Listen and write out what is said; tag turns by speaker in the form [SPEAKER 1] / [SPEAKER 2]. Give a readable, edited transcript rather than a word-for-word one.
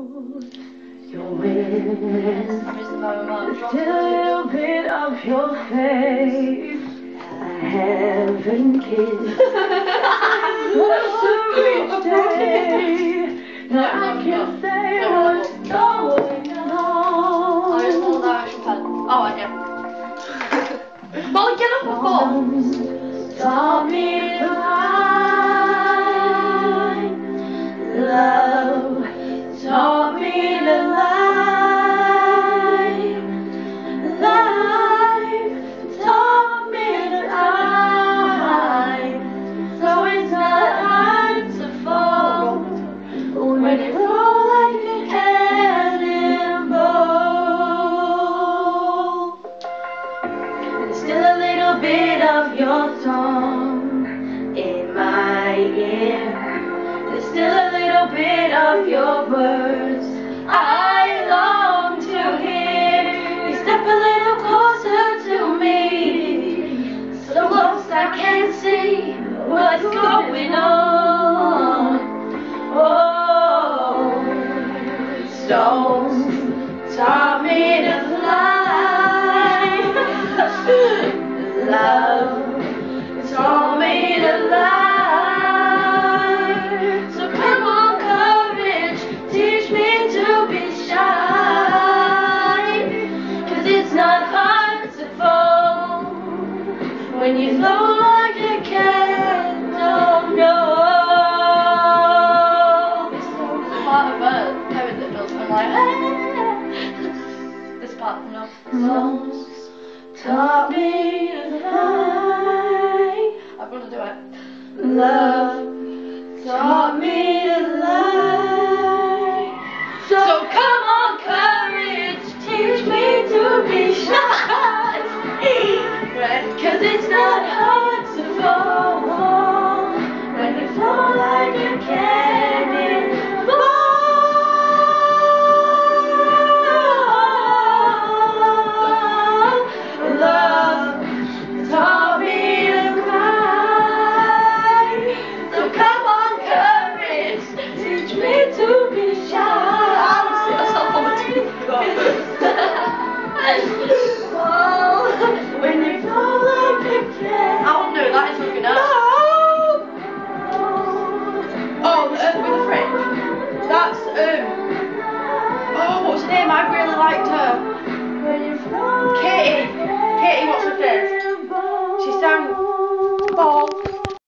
[SPEAKER 1] Your wind, still a little bit of your face. I haven't kissed for each day. Now I can say what's going on.
[SPEAKER 2] Well, get up before.
[SPEAKER 1] Taught me to lie. Love taught me to lie. Life taught me to lie. So it's not hard to fall when you roll like a cannonball. There's still a little bit of your tongue in my ear. There's still a little bit of your words I long to hear. You step a little closer to me, so close I can't see what's going on. Oh, stone taught me to fly. Love taught me to lie. So come on, courage, teach me to be shy. 'Cause it's not hard to fall when you flow like a candle. No.
[SPEAKER 2] This part of Kevin that does, I'm like, this part, no.
[SPEAKER 1] Songs taught me to fly.
[SPEAKER 2] I've got to do it.
[SPEAKER 1] Love taught me